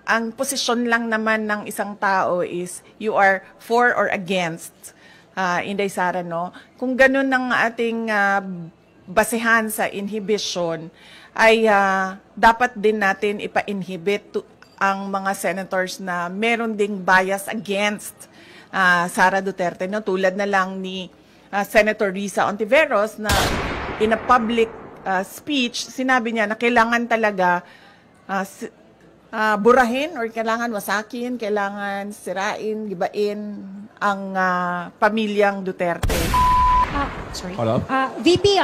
ang posisyon lang naman ng isang tao is you are for or against, Inday Sara, no? Kung ganun ang ating basehan sa inhibition, ay dapat din natin ipa-inhibit ang mga senators na meron ding bias against Sara Duterte, no? Tulad na lang ni Senator Risa Ontiveros na in a public speech, sinabi niya na kailangan talaga burahin or kailangan wasakin, kailangan sirain, gibain ang pamilyang Duterte. Hello? VP,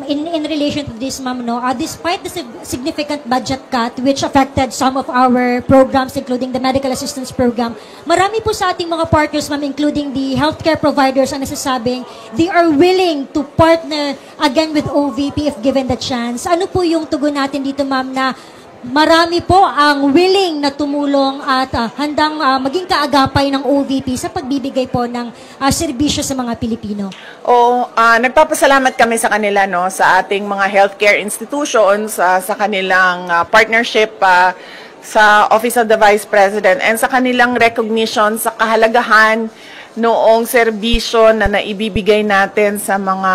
in relation to this, ma'am, no, despite the significant budget cut which affected some of our programs, including the medical assistance program, marami po sa ating mga partners, ma'am, including the healthcare providers, ang nasasabing they are willing to partner again with OVP if given the chance. Ano po yung tugon natin dito, ma'am, na marami po ang willing na tumulong at handang maging kaagapay ng OVP sa pagbibigay po ng serbisyo sa mga Pilipino? Nagpapasalamat kami sa kanila, no, sa ating mga healthcare institutions, sa kanilang partnership sa Office of the Vice President and sa kanilang recognition sa kahalagahan noong serbisyo na naibibigay natin sa mga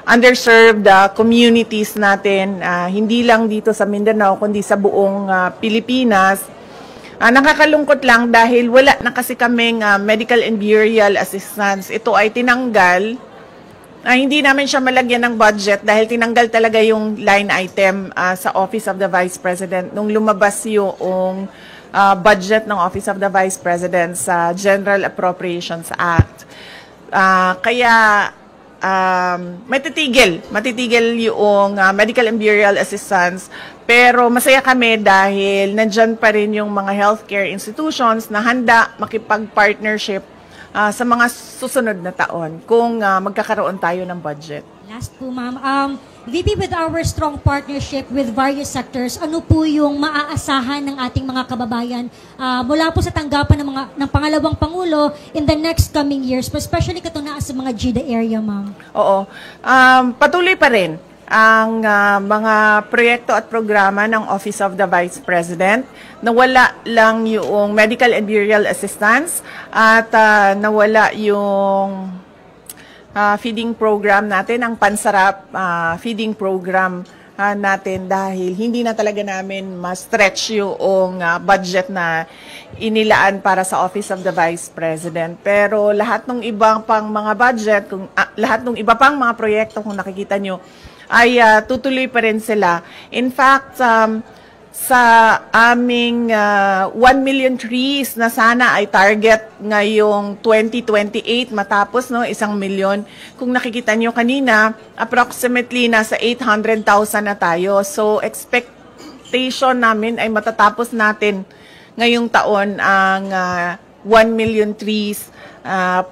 underserved communities natin, hindi lang dito sa Mindanao, kundi sa buong Pilipinas. Nakakalungkot lang dahil wala na kasi kaming medical and burial assistance. Ito ay tinanggal. Hindi namin siya malagyan ng budget dahil tinanggal talaga yung line item sa Office of the Vice President nung lumabas yung budget ng Office of the Vice President sa General Appropriations Act. Kaya matitigil yung medical and burial assistance, pero masaya kami dahil nandyan pa rin yung mga healthcare institutions na handa makipag-partnership sa mga susunod na taon kung magkakaroon tayo ng budget. Last po, ma'am. VP, with our strong partnership with various sectors, ano po yung maaasahan ng ating mga kababayan mula po sa tanggapan ng pangalawang Pangulo in the next coming years, especially katunaan sa mga GIDA area, ma'am? Oo. Patuloy pa rin ang mga proyekto at programa ng Office of the Vice President. Nawala lang yung medical and burial assistance at nawala yung feeding program natin, ang Pansarap feeding program natin dahil hindi na talaga namin ma-stretch yung budget na inilaan para sa Office of the Vice President. Pero lahat ng ibang pang mga budget, lahat ng iba pang mga proyekto kung nakikita nyo, ay tutuloy pa rin sila. In fact, sa aming 1 million trees na sana ay target ngayong 2028 matapos, no, 1 milyon. Kung nakikita nyo kanina, approximately nasa 800,000 na tayo. So expectation namin ay matatapos natin ngayong taon ang 1 million trees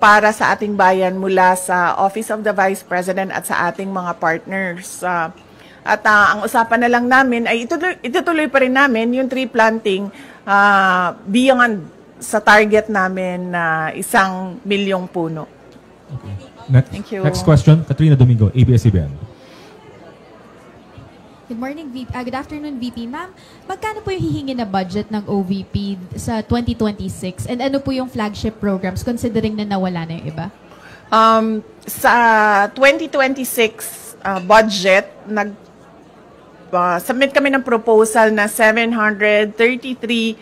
para sa ating bayan mula sa Office of the Vice President at sa ating mga partners. At ang usapan na lang namin ay itutuloy pa rin namin yung tree planting beyond sa target namin na 1 milyong puno. Okay. Next, thank you. Next question, Katrina Domingo, ABS-CBN. Good morning, VP. Good afternoon, VP. Ma'am, magkano po yung hihingi na budget ng OVP sa 2026? And ano po yung flagship programs considering na nawala na yung iba? Sa 2026 budget, submit kami ng proposal na 733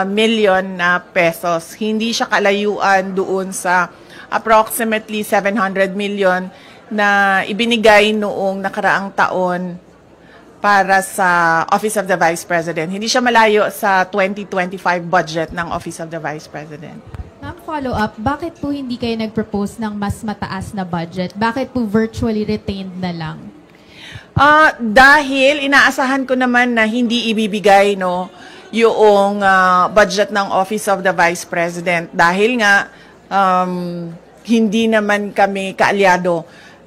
million pesos. Hindi siya kalayuan doon sa approximately 700 million na ibinigay noong nakaraang taon para sa Office of the Vice President. Hindi siya malayo sa 2025 budget ng Office of the Vice President. Ma'am, follow up, bakit po hindi kayo nag-propose ng mas mataas na budget? Bakit po virtually retained na lang? Dahil inaasahan ko naman na hindi ibibigay, no, yung budget ng Office of the Vice President dahil nga hindi naman kami kaalyado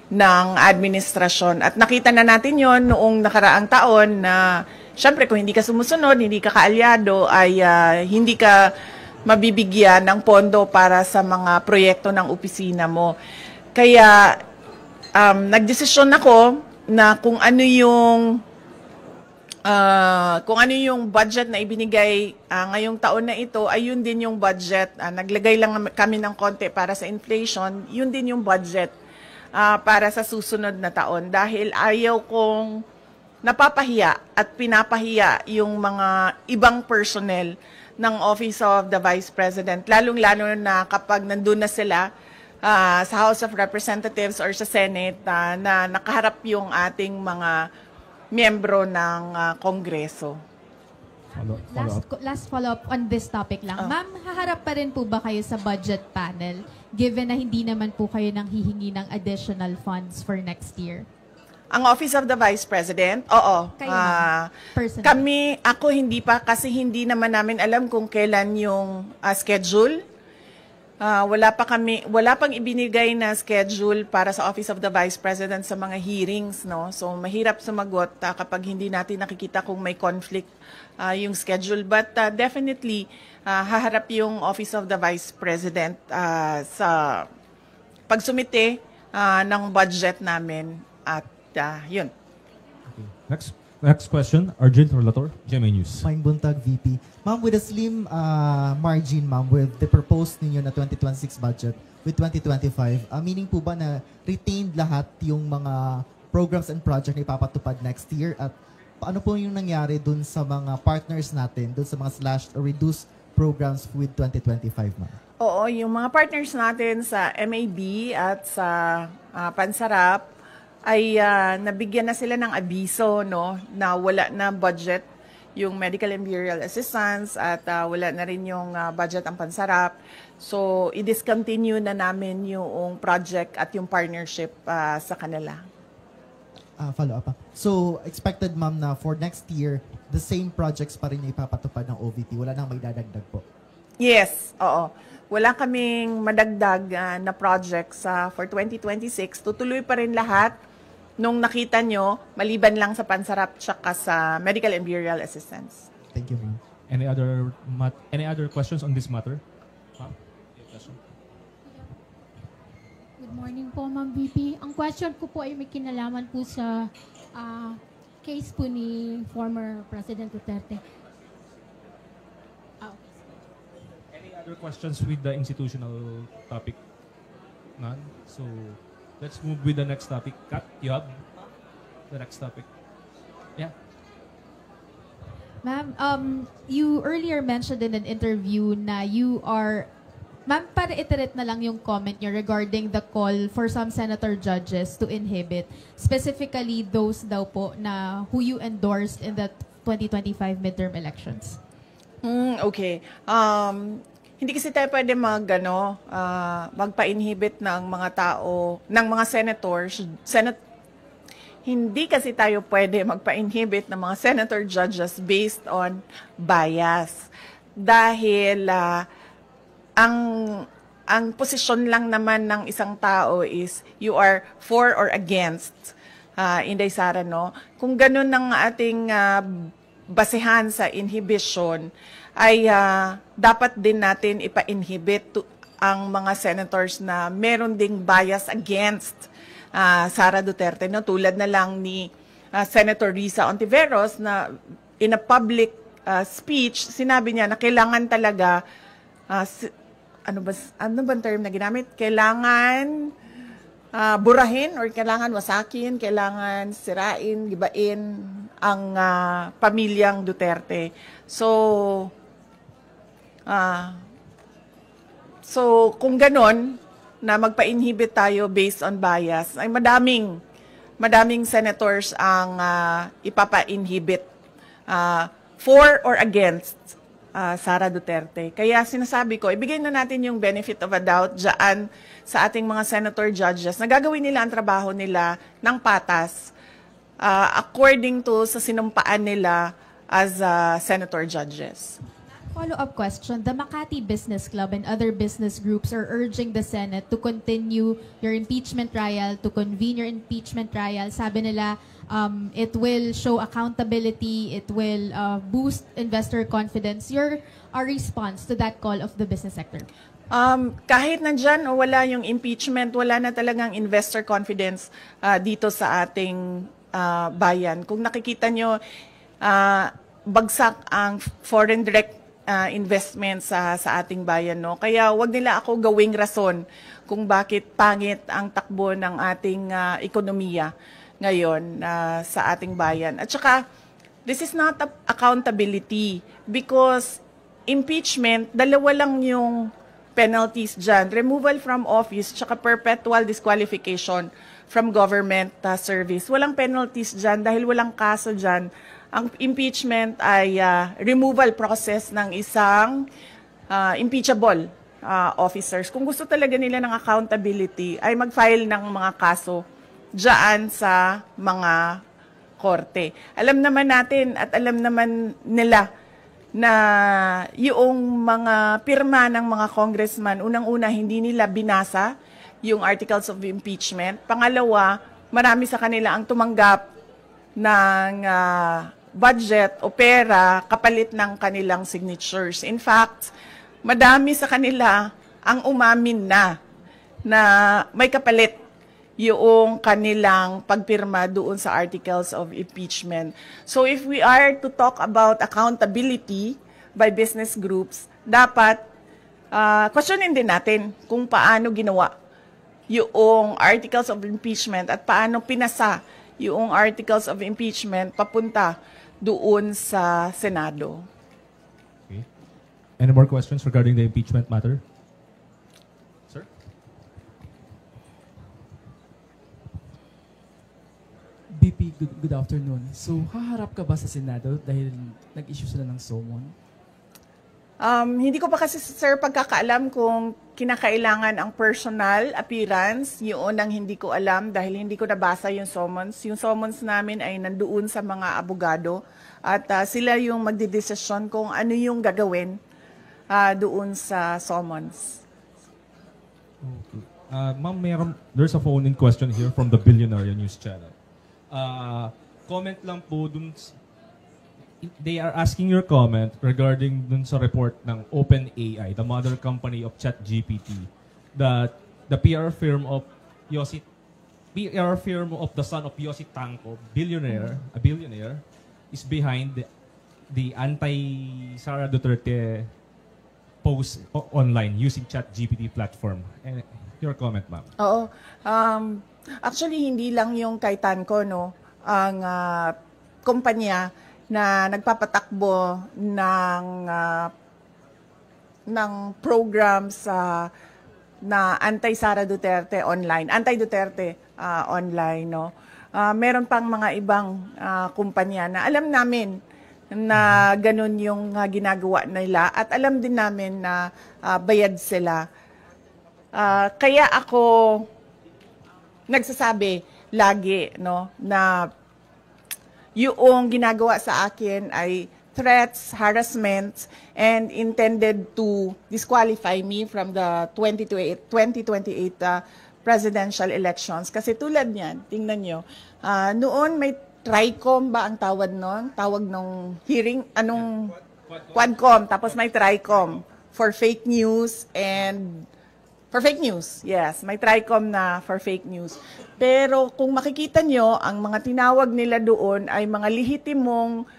ng administrasyon. At nakita na natin yon noong nakaraang taon na syempre kung hindi ka sumusunod, hindi ka kaalyado, ay hindi ka mabibigyan ng pondo para sa mga proyekto ng opisina mo. Kaya nagdesisyon ako na kung ano yung kung ano yung budget na ibinigay ngayong taon na ito, ay yun din yung budget. Naglagay lang kami ng konti para sa inflation, yun din yung budget para sa susunod na taon. Dahil ayaw kong napapahiya at pinapahiya yung mga ibang personnel ng Office of the Vice President, lalong-lalo na kapag nandun na sila sa House of Representatives or sa Senate na nakaharap yung ating mga miyembro ng Kongreso. Last follow-up on this topic lang. Ma'am, haharap pa rin po ba kayo sa budget panel given na hindi naman po kayo nang hihingi ng additional funds for next year? Ang Office of the Vice President, oo. Kayo personally? Ako hindi pa kasi hindi naman namin alam kung kailan yung schedule. Wala pang ibinigay na schedule para sa Office of the Vice President sa mga hearings, no? So mahirap sumagot kapag hindi natin nakikita kung may conflict yung schedule, but definitely haharap yung Office of the Vice President sa pagsumite ng budget namin at yun. Okay. Next question, Arjun Relator, GMA News. Fine Buntag, VP. Ma'am, with a slim margin, ma'am, with the proposed ninyo na 2026 budget with 2025, meaning po ba na retained lahat yung mga programs and project na ipapatupad next year? At paano po yung nangyari dun sa mga partners natin, dun sa mga slashed or reduced programs with 2025, ma'am? Oo, yung mga partners natin sa MAB at sa Pansarap, ay nabigyan na sila ng abiso, no, na wala na budget yung medical and burial assistance at wala na rin yung budget ang Pansarap. So, i-discontinue na namin yung project at yung partnership sa kanila. Follow up. So, expected, ma'am, na for next year, the same projects pa rin yung ipapatupad ng OVP. Wala nang may dadagdag po. Yes, oo. Wala kaming madagdag na projects for 2026. Tutuloy pa rin lahat nung nakita nyo, maliban lang sa Pansarap tsaka sa medical and burial assistance. Thank you, ma'am. Any other questions on this matter? Good morning po, Ma'am VP. Ang question ko po ay may kinalaman po sa case po ni former President Duterte. Any other questions with the institutional topic? None? So, let's move with the next topic. Kat, you have the next topic. Yeah. Ma'am, you earlier mentioned in an interview na you are... Ma'am, para iterate na lang yung comment nyo regarding the call for some senator judges to inhibit, specifically those daw po na who you endorsed in the 2025 midterm elections. Okay. Hindi kasi tayo pwede magpa-inhibit ng mga tao, ng mga senators. Hindi kasi tayo pwede magpa-inhibit ng mga senator judges based on bias. Dahil ang posisyon lang naman ng isang tao is you are for or against, Inday Sara, no? Kung ganun ang ating basehan sa inhibition, ay dapat din natin ipa-inhibit ang mga senators na meron ding bias against Sara Duterte, no? Tulad na lang ni Senator Risa Ontiveros na in a public speech, sinabi niya na kailangan talaga, ano ba term na ginamit? Kailangan burahin or kailangan wasakin, kailangan sirain, gibain ang pamilyang Duterte. So kung ganon, na magpa-inhibit tayo based on bias, ay madaming senators ang ipapa-inhibit for or against Sara Duterte. Kaya sinasabi ko, ibigay na natin yung benefit of a doubt dyan sa ating mga senator judges na gagawin nila ang trabaho nila ng patas according to sa sinumpaan nila as senator judges. Follow-up question. The Makati Business Club and other business groups are urging the Senate to continue your impeachment trial, to convene your impeachment trial. Sabi nila, it will show accountability, it will boost investor confidence. Your response to that call of the business sector? Kahit nandyan o wala yung impeachment, wala na talagang investor confidence dito sa ating bayan. Kung nakikita nyo, bagsak ang foreign direct investment sa ating bayan, no? Kaya wag nila ako gawing rason kung bakit pangit ang takbo ng ating ekonomiya ngayon sa ating bayan. At saka, this is not accountability because impeachment, dalawa lang yung penalties dyan. Removal from office, tsaka perpetual disqualification from government service. Walang penalties dyan dahil walang kaso dyan. Ang impeachment ay removal process ng isang impeachable officers. Kung gusto talaga nila ng accountability, ay mag-file ng mga kaso dyan sa mga korte. Alam naman natin at alam naman nila na yung mga pirma ng mga congressman, unang-una, hindi nila binasa yung articles of impeachment. Pangalawa, marami sa kanila ang tumanggap ng budget o pera kapalit ng kanilang signatures. In fact, madami sa kanila ang umamin na may kapalit yung kanilang pagpirma doon sa articles of impeachment. So if we are to talk about accountability by business groups, dapat questionin din natin kung paano ginawa yung articles of impeachment at paano pinasa yung articles of impeachment papunta doon sa Senado. Okay. Any more questions regarding the impeachment matter? Sir? BP, good afternoon. So, haharap ka ba sa Senado dahil nag-issue sila ng summon? Hindi ko pa kasi, sir, pagkakaalam kung kinakailangan ang personal appearance. Yun ang hindi ko alam dahil hindi ko nabasa yung summons. Yung summons namin ay nandoon sa mga abogado at sila yung magdidesisyon kung ano yung gagawin doon sa summons. Okay. Ma'am, there's a phone-in question here from the Billionaire News Channel. Comment lang po dun, they are asking your comment regarding dun sa report ng OpenAI, the mother company of ChatGPT, that the PR firm of the son of Yossi Tanco, a billionaire, is behind the anti-Sara Duterte post online using ChatGPT platform. And your comment, ma'am. Oo. Actually, hindi lang yung kay Tanco, no? Ang kumpanya na nagpapatakbo ng programs na anti-Sara Duterte online, anti-Duterte online, no? Meron pang mga ibang kumpanya na alam namin na ganun yung ginagawa nila at alam din namin na bayad sila. Kaya ako nagsasabi lagi, no, na yung ginagawa sa akin ay threats, harassment, and intended to disqualify me from the 2028 presidential elections. Kasi tulad niyan, tingnan nyo, noon may TRICOM ba ang tawag noon? Tawag nung hearing, Quadcom, tapos may TRICOM for fake news and for fake news, yes. May TRICOM na for fake news. Pero kung makikita nyo, ang mga tinawag nila doon ay mga lehitimong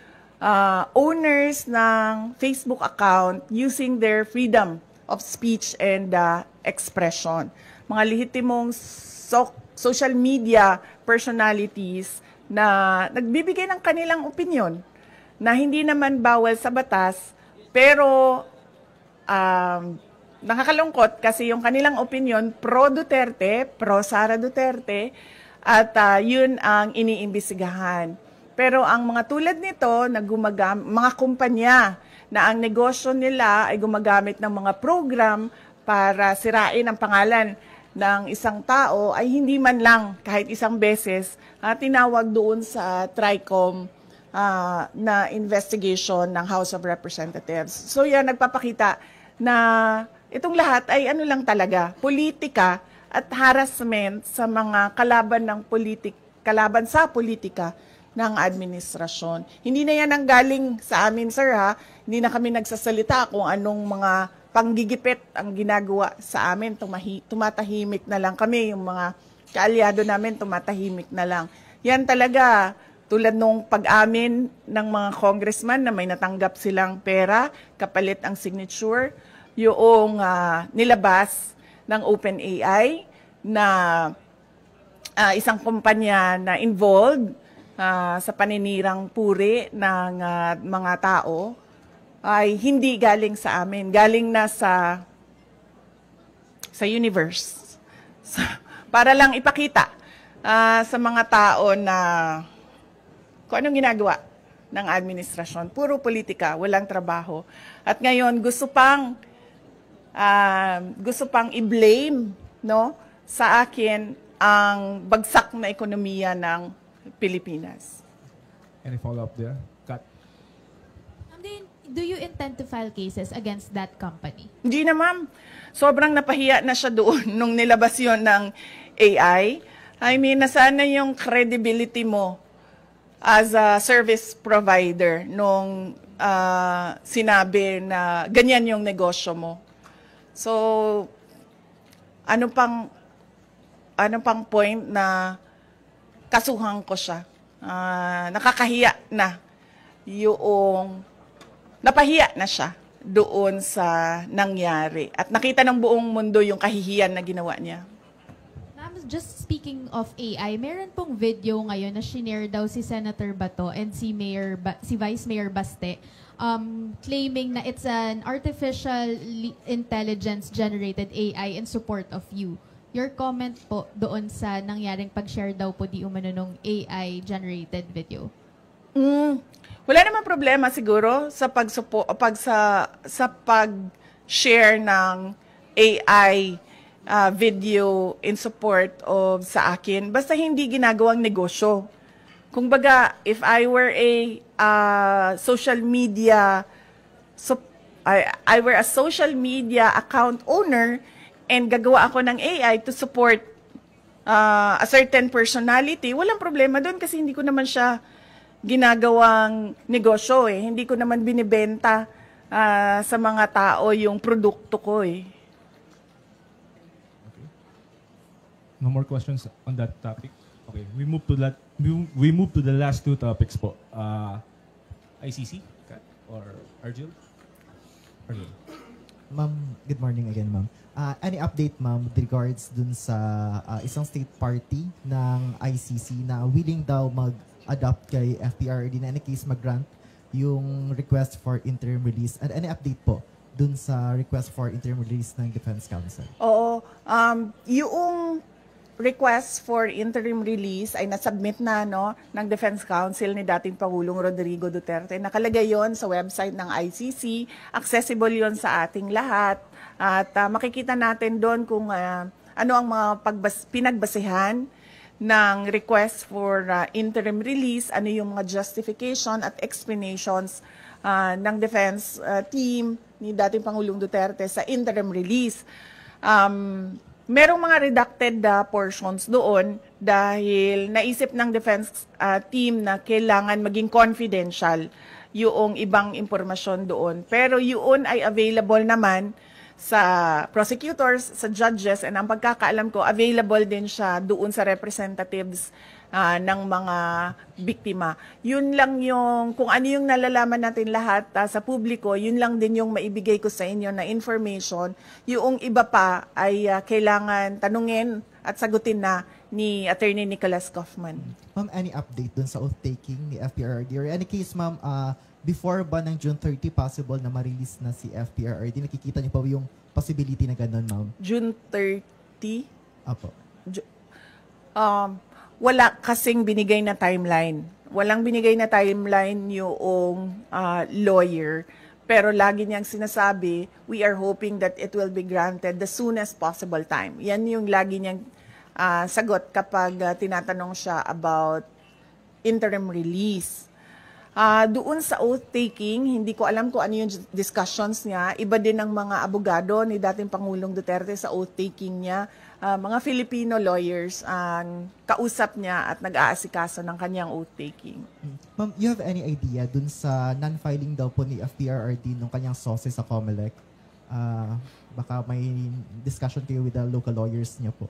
owners ng Facebook account using their freedom of speech and expression. Mga lehitimong social media personalities na nagbibigay ng kanilang opinion na hindi naman bawal sa batas, pero nakakalungkot kasi yung kanilang opinion pro-Duterte, pro-Sara Duterte, at yun ang iniimbestigahan. Pero ang mga tulad nito, mga kumpanya na ang negosyo nila ay gumagamit ng mga program para sirain ang pangalan ng isang tao, ay hindi man lang kahit isang beses tinawag doon sa TRICOM na investigation ng House of Representatives. So yan, nagpapakita na itong lahat ay ano lang talaga, politika at harassment sa mga kalaban sa politika ng administrasyon. Hindi na yan ang galing sa amin, sir, ha? Hindi na kami nagsasalita kung anong mga panggigipit ang ginagawa sa amin. Tumatahimik na lang kami. Yung mga kaalyado namin, tumatahimik na lang. Yan talaga, tulad nung pag-amin ng mga congressman na may natanggap silang pera, kapalit ang signature, yung nilabas ng OpenAI na isang kumpanya na involved sa paninirang puri ng mga tao ay hindi galing sa amin, galing na sa universe. So, para lang ipakita sa mga tao na kung anong ginagawa ng administrasyon. Puro politika, walang trabaho. At ngayon, gusto pang i-blame, no, sa akin ang bagsak na ekonomiya ng Pilipinas. Any follow-up there? Kat? Do you intend to file cases against that company? Hindi na, ma'am. Sobrang napahiya na siya doon nung nilabas yun ng AI. I mean, nasaan na yung credibility mo as a service provider nung sinabi na ganyan yung negosyo mo. So, ano pang point na kasuhan ko siya? Nakakahiya na napahiya na siya doon sa nangyari. At nakita ng buong mundo yung kahihiyan na ginawa niya. Ma'am, just speaking of AI, meron pong video ngayon na shinare daw si Senator Bato and si Vice Mayor Baste claiming na it's an artificial intelligence-generated AI in support of you. Your comment po doon sa nangyaring pag-share daw po di umano nung AI-generated video? Wala namang problema siguro sa pag-share ng AI video in support of sa akin. Basta hindi ginagawang negosyo. Kung baga, if I were a social media account owner and gagawa ako ng AI to support a certain personality, walang problema doon kasi hindi ko naman siya ginagawang negosyo eh. Hindi ko naman binibenta sa mga tao yung produkto ko eh. Okay. No more questions on that topic. Okay, we move to the last two topics po. ICC, Kat, or Arjil? Arjil. Ma'am, good morning again, ma'am. Any update, ma'am, with regards dun sa isang state party ng ICC na willing daw mag-adopt kay FPRRD na any case mag-grant yung request for interim release? And any update po dun sa request for interim release ng Defense Council? Oo. Yung request for interim release ay nasubmit na ng Defense Council ni dating Pangulong Rodrigo Duterte. Nakalagay yon sa website ng ICC. Accessible yon sa ating lahat. At makikita natin doon kung ano ang mga pinagbasehan ng request for interim release, ano yung mga justification at explanations ng defense team ni dating Pangulong Duterte sa interim release. Merong mga redacted portions doon dahil naisip ng defense team na kailangan maging confidential yung ibang impormasyon doon. Pero yun ay available naman sa prosecutors, sa judges, and ang pagkakaalam ko, available din siya doon sa representatives ng mga biktima. Yun lang yung, kung ano yung nalalaman natin lahat sa publiko, yun lang din yung maibigay ko sa inyo na information. Yung iba pa ay kailangan tanungin at sagutin na ni Attorney Nicholas Kaufman. Ma'am, any update dun sa oath-taking ni FPRRD? Or any case, ma'am, before ba ng June 30 possible na ma-release na si FPRRD? Nakikita niyo pa yung possibility na ganun, ma'am? June 30? Apo. Wala kasing binigay na timeline. Walang binigay na timeline yung lawyer. Pero lagi niyang sinasabi, we are hoping that it will be granted the soonest possible time. Yan yung lagi niyang sagot kapag tinatanong siya about interim release. Doon sa oath-taking, hindi ko alam kung ano yung discussions niya. Iba din ng mga abogado ni dating Pangulong Duterte sa oath-taking niya. Mga Filipino lawyers ang kausap niya at nag-aasikaso ng kanyang oath-taking. Ma'am, you have any idea dun sa non-filing daw po ni FPRRD nung kanyang sources sa COMELEC? Baka may discussion kayo with the local lawyers niya po.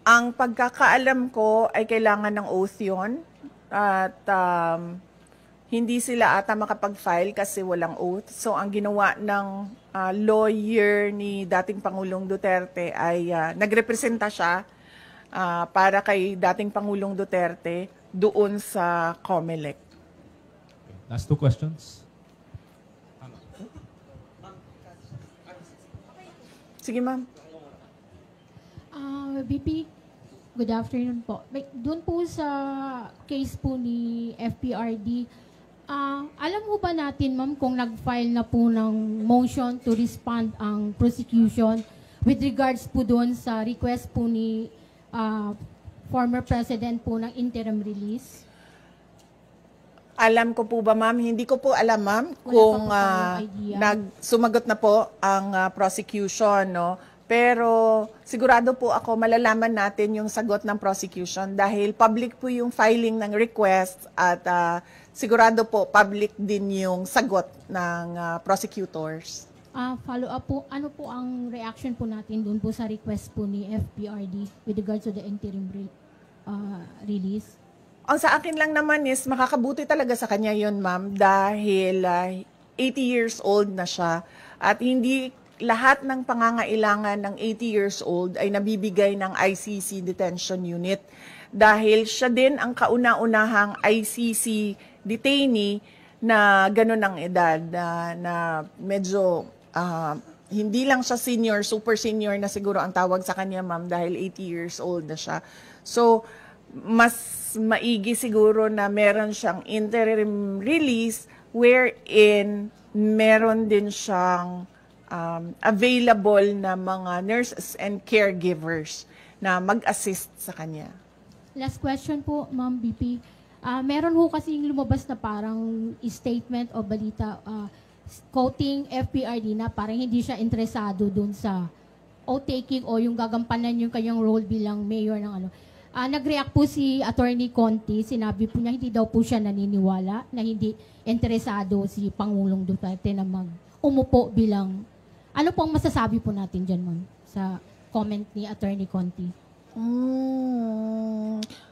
Ang pagkakaalam ko ay kailangan ng oath yun. at hindi sila ata makapag-file kasi walang oath. So ang ginawa ng lawyer ni dating Pangulong Duterte ay nagrepresenta siya para kay dating Pangulong Duterte doon sa COMELEC. Last two questions. Sige, ma'am. VP, good afternoon po. Doon po sa case po ni FPRD, alam mo ba natin, ma'am, kung nag-file na po ng motion to respond ang prosecution with regards po doon sa request po ni former president po ng interim release? Alam ko po ba, ma'am? Hindi ko po alam, ma'am, kung sumagot na po ang prosecution, no? Pero sigurado po ako malalaman natin yung sagot ng prosecution dahil public po yung filing ng request at sigurado po public din yung sagot ng prosecutors. Follow up po, ano po ang reaction po natin doon po sa request po ni FPRD with regards to the interim release? Ang sa akin lang naman is makakabuti talaga sa kanya yon, ma'am, dahil 80 years old na siya at hindi lahat ng pangangailangan ng 80 years old ay nabibigay ng ICC detention unit dahil siya din ang kauna-unahang ICC detainee na ganun ang edad na medyo hindi lang siya senior, super senior na siguro ang tawag sa kanya, ma'am, dahil 80 years old na siya. So, mas maigi siguro na meron siyang interim release wherein meron din siyang available na mga nurses and caregivers na mag-assist sa kanya. Last question po, Ma'am BP. Meron ho kasing lumabas na parang statement o balita quoting FPRD na parang hindi siya interesado dun sa oath-taking o yung gagampanan yung kanyang role bilang mayor ng ano. Nag-react po si Attorney Conti, sinabi po niya hindi daw po siya naniniwala na hindi interesado si Pangulong Duterte na umupo bilang, ano po ang masasabi po natin dyan, ma'am, sa comment ni Attorney Conti?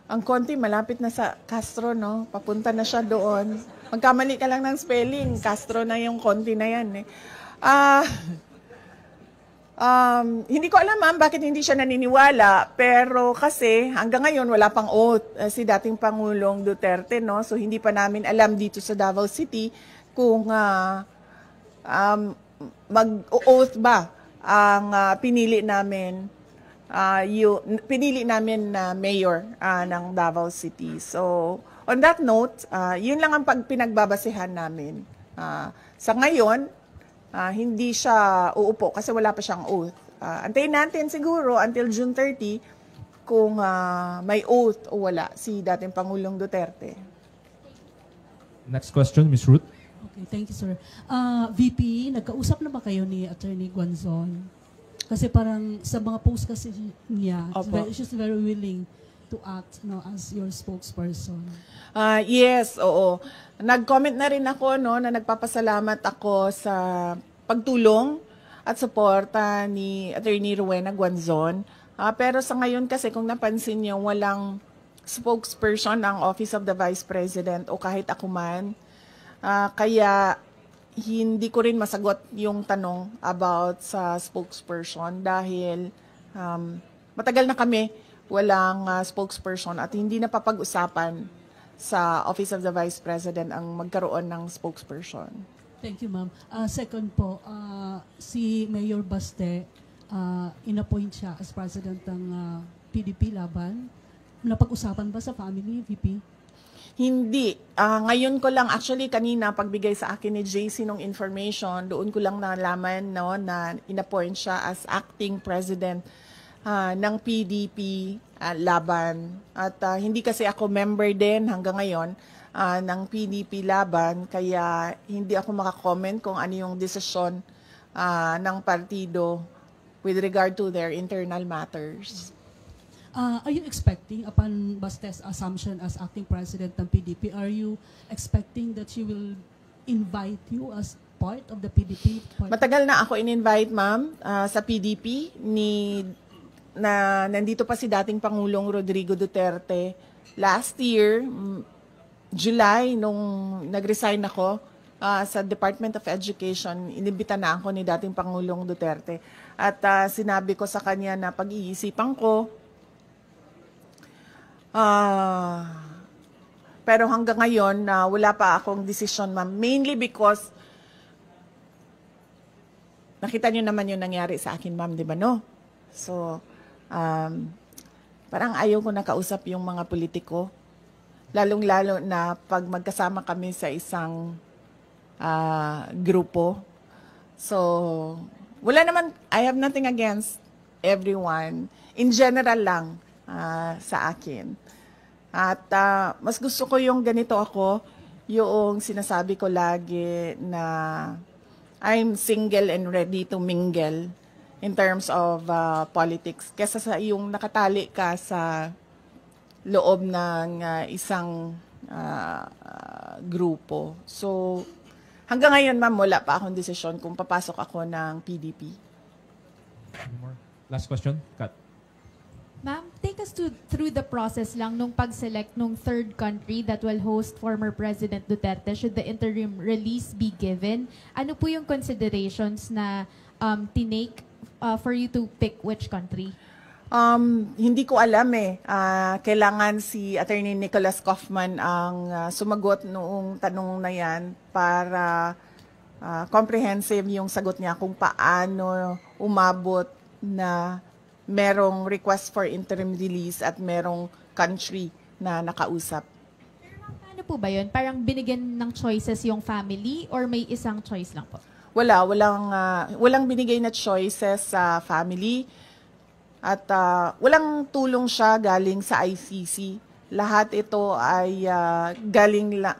Ang Conti malapit na sa Castro, no? Papunta na siya doon. Magkamali ka lang ng spelling, Castro na yung Conti na yan, eh. Hindi ko alam, ma'am, bakit hindi siya naniniwala, pero kasi hanggang ngayon wala pang oath si dating Pangulong Duterte, no? So hindi pa namin alam dito sa Davao City kung mag-oath ba ang pinili namin na mayor ng Davao City. So on that note, yun lang ang pinagbabasehan namin. Sa ngayon, hindi siya uupo kasi wala pa siyang oath. Antayin natin siguro until June 30 kung may oath o wala si dating Pangulong Duterte. Next question, Ms. Ruth. Okay, thank you, sir. VP, nagkausap na ba kayo ni Attorney Guanzon? Kasi parang sa mga post kasi niya, she's very willing to act as your spokesperson. Yes, oo. Nag-comment na rin ako na nagpapasalamat ako sa pagtulong at suporta ni Attorney Rowena Guanzon. Pero sa ngayon kasi kung napansin niyo, walang spokesperson ang Office of the Vice President o kahit ako man. Kaya hindi ko rin masagot yung tanong about sa spokesperson dahil matagal na kami walang spokesperson at hindi na papag-usapan sa Office of the Vice President ang magkaroon ng spokesperson. Thank you, ma'am. Second po, si Mayor Baste, inappoint siya as president ng PDP Laban. Napag-usapan ba sa family, VP? Hindi. Ngayon ko lang, actually kanina pagbigay sa akin ni JC ng information, doon ko lang nalaman na inappoint siya as acting president ng PDP Laban. At hindi kasi ako member din hanggang ngayon ng PDP Laban, kaya hindi ako makakomment kung ano yung desisyon ng partido with regard to their internal matters. Are you expecting, upon Baste's assumption as acting president ng PDP, are you expecting that she will invite you as part of the PDP? Matagal na ako in-invite, ma'am, sa PDP na nandito pa si dating Pangulong Rodrigo Duterte. Last year, July, nung nag-resign ako sa Department of Education, inibita na ako ni dating Pangulong Duterte. At sinabi ko sa kanya na pag-iisipan ko, pero hanggang ngayon, wala pa akong decision, ma'am. Mainly because, nakita niyo naman yung nangyari sa akin, ma'am, di ba, no? So, parang ayaw ko na kausap yung mga politiko. Lalong-lalo na pag magkasama kami sa isang grupo. So, wala naman, I have nothing against everyone. In general lang sa akin. At mas gusto ko yung ganito ako, yung sinasabi ko lagi na I'm single and ready to mingle in terms of politics. Kesa sa yung nakatali ka sa loob ng isang grupo. So, hanggang ngayon, ma'am, wala pa akong desisyon kung papasok ako ng PDP. Last question, Kat. Ma'am, take us through the process lang nung pag-select nung third country that will host former President Duterte should the interim release be given. Ano po yung considerations na tinake for you to pick which country? Hindi ko alam eh. Kailangan si Attorney Nicholas Kaufman ang sumagot noong tanong na yan para comprehensive yung sagot niya kung paano umabot na merong request for interim release at merong country na nakausap. Paano po ba yun? Parang binigyan ng choices yung family or may isang choice lang po? Walang binigay na choices sa family at walang tulong siya galing sa ICC. Lahat ito ay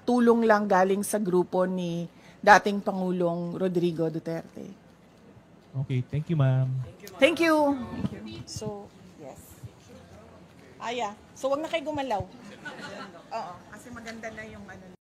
tulong lang galing sa grupo ni dating Pangulong Rodrigo Duterte. Okay, thank you, ma'am. Thank you. So, yes. So wag na kayo gumalaw. Oo, kasi maganda na yung ano.